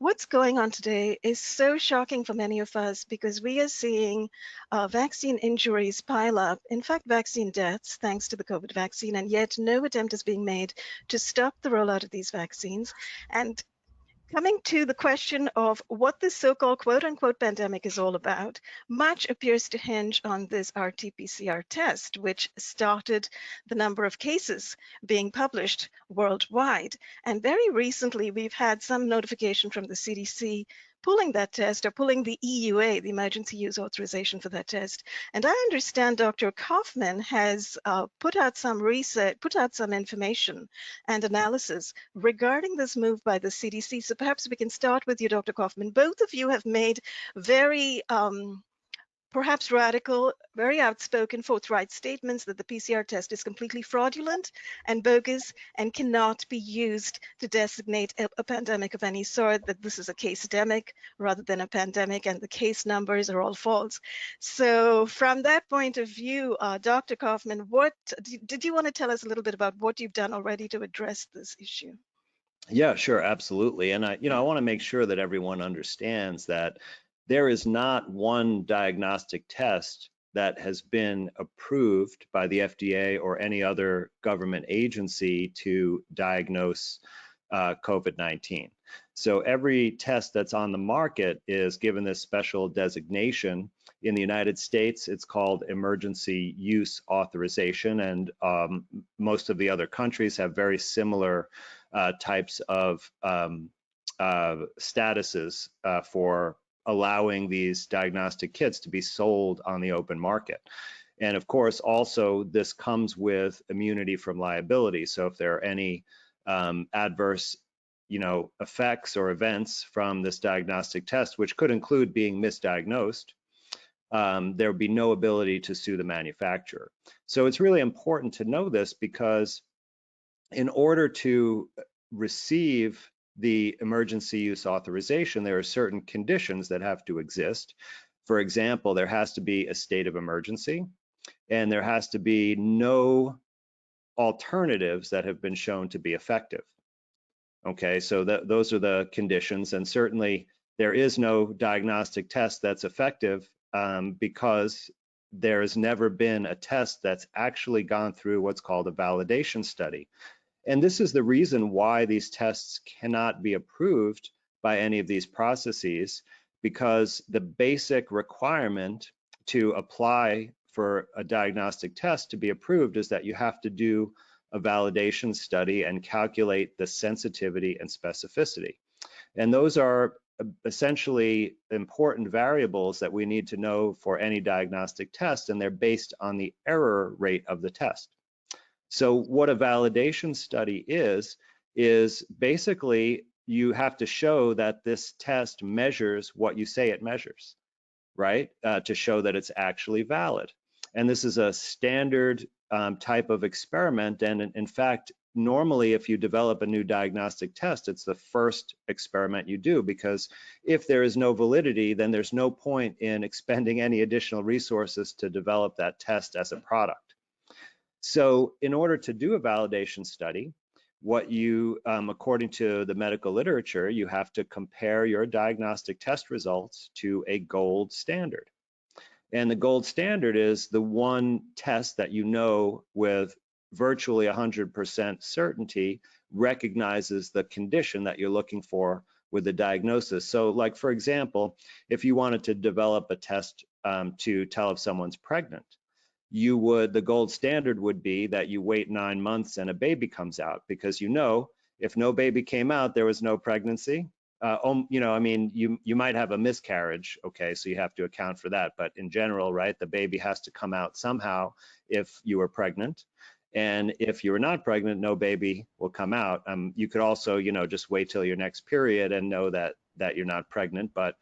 What's going on today is so shocking for many of us because we are seeing vaccine injuries pile up, in fact, vaccine deaths thanks to the COVID vaccine, and yet no attempt is being made to stop the rollout of these vaccines. And coming to the question of what this so-called quote-unquote pandemic is all about, much appears to hinge on this RT-PCR test, which started the number of cases being published worldwide. And very recently, we've had some notification from the CDC pulling that test or pulling the EUA, the emergency use authorization for that test. And I understand Dr. Kaufman has put out some research, put out some information and analysis regarding this move by the CDC. So perhaps we can start with you, Dr. Kaufman. Both of you have made very perhaps radical, very outspoken, forthright statements that the PCR test is completely fraudulent and bogus and cannot be used to designate a pandemic of any sort, that this is a case-demic rather than a pandemic, and the case numbers are all false. So from that point of view, Dr. Kaufman, what did you want to tell us a little bit about what you've done already to address this issue? Yeah, sure, absolutely. And I want to make sure that everyone understands that there is not one diagnostic test that has been approved by the FDA or any other government agency to diagnose COVID-19. So every test that's on the market is given this special designation. In the United States, it's called emergency use authorization, and most of the other countries have very similar types of statuses for allowing these diagnostic kits to be sold on the open market. And of course, also this comes with immunity from liability. So if there are any adverse effects or events from this diagnostic test, which could include being misdiagnosed, there would be no ability to sue the manufacturer. So it's really important to know this, because in order to receive the emergency use authorization, there are certain conditions that have to exist. For example, there has to be a state of emergency, and there has to be no alternatives that have been shown to be effective. Okay, so those are the conditions, and certainly there is no diagnostic test that's effective because there has never been a test that's actually gone through what's called a validation study. And this is the reason why these tests cannot be approved by any of these processes, because the basic requirement to apply for a diagnostic test to be approved is that you have to do a validation study and calculate the sensitivity and specificity. And those are essentially important variables that we need to know for any diagnostic test, and they're based on the error rate of the test. So what a validation study is basically you have to show that this test measures what you say it measures, right? To show that it's actually valid. And this is a standard type of experiment. And in fact, normally if you develop a new diagnostic test, it's the first experiment you do, because if there is no validity, then there's no point in expending any additional resources to develop that test as a product. So in order to do a validation study, what you, according to the medical literature, you have to compare your diagnostic test results to a gold standard. And the gold standard is the one test that you know with virtually 100% certainty recognizes the condition that you're looking for with the diagnosis. So like, for example, if you wanted to develop a test to tell if someone's pregnant, the gold standard would be that you wait 9 months and a baby comes out, because if no baby came out, there was no pregnancy. You might have a miscarriage, okay, so you have to account for that. But in general, right, the baby has to come out somehow if you were pregnant. And if you're not pregnant, no baby will come out. You could also, just wait till your next period and know that you're not pregnant, but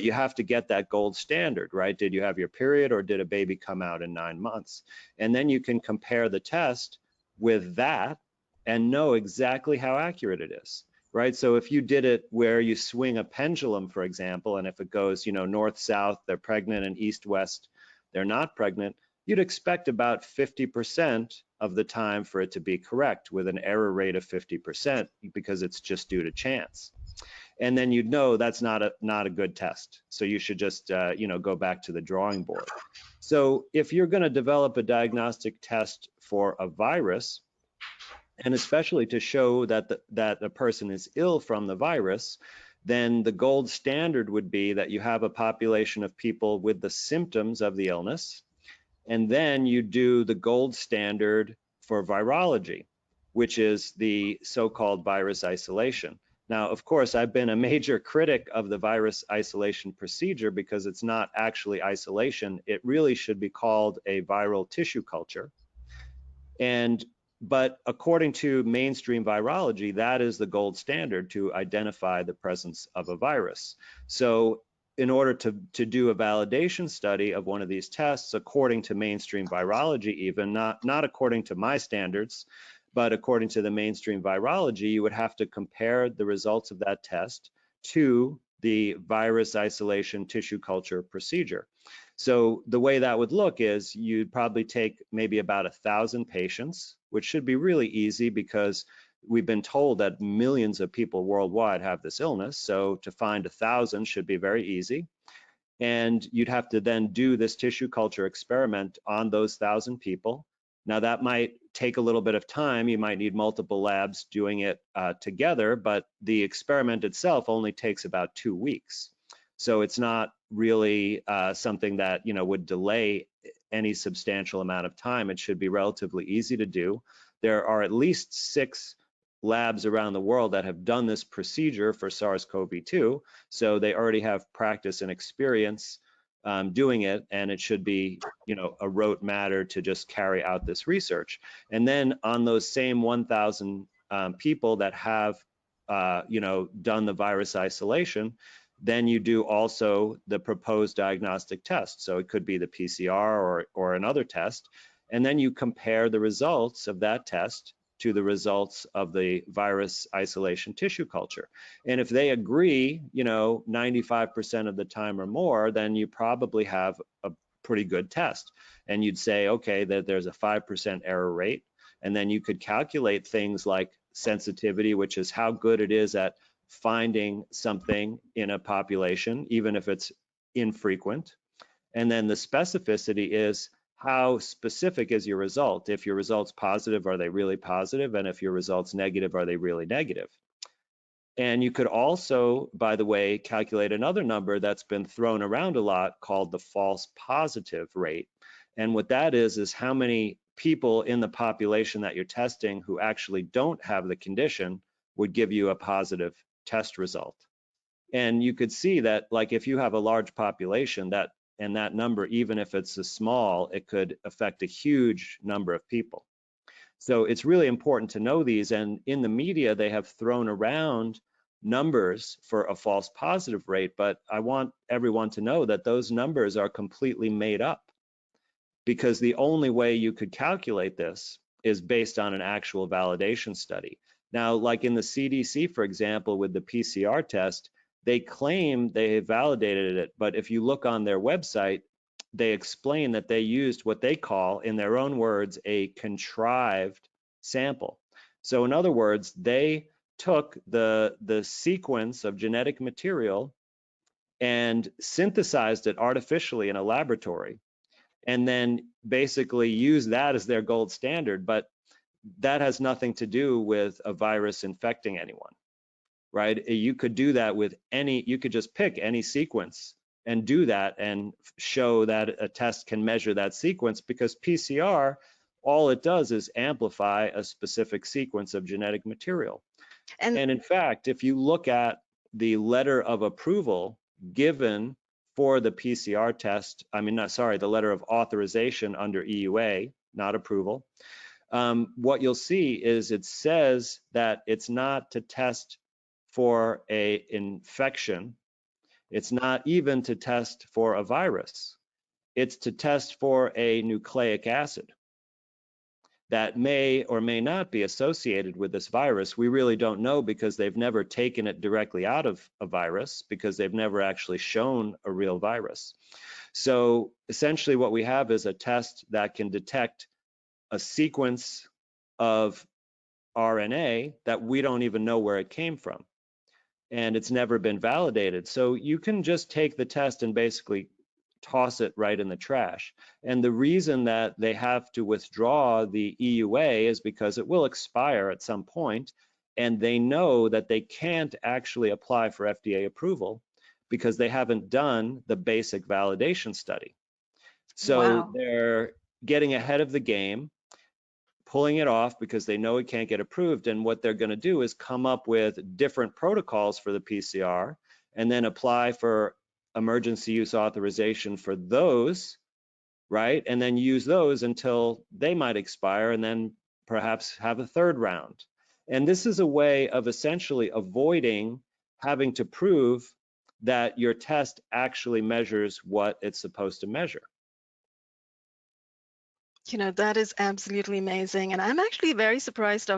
you have to get that gold standard, right? Did you have your period, or did a baby come out in 9 months? And then you can compare the test with that and know exactly how accurate it is, right? So if you did it where you swing a pendulum, for example, and if it goes, north-south, they're pregnant, and east-west, they're not pregnant, you'd expect about 50% of the time for it to be correct, with an error rate of 50%, because it's just due to chance. and then you'd know that's not a good test. So you should just go back to the drawing board. So if you're going to develop a diagnostic test for a virus, and especially to show that that a person is ill from the virus, then the gold standard would be that you have a population of people with the symptoms of the illness, and then you do the gold standard for virology, which is the so-called virus isolation. Now, of course, I've been a major critic of the virus isolation procedure because it's not actually isolation. It really should be called a viral tissue culture. But according to mainstream virology, that is the gold standard to identify the presence of a virus. So in order to do a validation study of one of these tests, according to mainstream virology, even not according to my standards, but according to the mainstream virology, you would have to compare the results of that test to the virus isolation tissue culture procedure. So the way that would look is you'd probably take maybe about 1,000 patients, which should be really easy because we've been told that millions of people worldwide have this illness. So to find 1,000 should be very easy. And you'd have to then do this tissue culture experiment on those 1,000 people. Now that might take a little bit of time. You might need multiple labs doing it together, but the experiment itself only takes about 2 weeks. So it's not really something that would delay any substantial amount of time. It should be relatively easy to do. There are at least 6 labs around the world that have done this procedure for SARS-CoV-2, so they already have practice and experience doing it, and it should be a rote matter to just carry out this research. And then on those same 1,000 people that have done the virus isolation, then you do also the proposed diagnostic test. So it could be the PCR or another test. And then you compare the results of that test to the results of the virus isolation tissue culture. And if they agree, 95% of the time or more, then you probably have a pretty good test. And you'd say, okay, that there's a 5% error rate. And then you could calculate things like sensitivity, which is how good it is at finding something in a population, even if it's infrequent. And then the specificity is how specific is your result. If your result's positive, are they really positive? And if your result's negative, are they really negative? And you could also, by the way, calculate another number that's been thrown around a lot called the false positive rate. And what that is how many people in the population that you're testing who actually don't have the condition would give you a positive test result. And you could see that, like, if you have a large population, that number, even if it's a small, it could affect a huge number of people. So it's really important to know these. And in the media, they have thrown around numbers for a false positive rate, but I want everyone to know that those numbers are completely made up, because the only way you could calculate this is based on an actual validation study. Now, like in the CDC, for example, with the PCR test, they claim they have validated it, but if you look on their website, they explain that they used what they call, in their own words, a contrived sample. So in other words, they took the sequence of genetic material and synthesized it artificially in a laboratory, and then basically used that as their gold standard. But that has nothing to do with a virus infecting anyone, right? You could do that with you could just pick any sequence and do that and show that a test can measure that sequence, because PCR, all it does is amplify a specific sequence of genetic material. And in fact, if you look at the letter of approval given for the PCR test, the letter of authorization under EUA, not approval, what you'll see is it says that it's not to test for an infection. It's not even to test for a virus. It's to test for a nucleic acid that may or may not be associated with this virus. We really don't know, because they've never taken it directly out of a virus, because they've never actually shown a real virus. So essentially what we have is a test that can detect a sequence of RNA that we don't even know where it came from. and it's never been validated. So you can just take the test and basically toss it right in the trash. And the reason that they have to withdraw the EUA is because it will expire at some point, and they know that they can't actually apply for FDA approval because they haven't done the basic validation study. So Wow. they're getting ahead of the game, pulling it off because they know it can't get approved. And what they're going to do is come up with different protocols for the PCR and then apply for emergency use authorization for those, right? And then use those until they might expire and then perhaps have a third round. And this is a way of essentially avoiding having to prove that your test actually measures what it's supposed to measure. That is absolutely amazing. And I'm actually very surprised, Dr.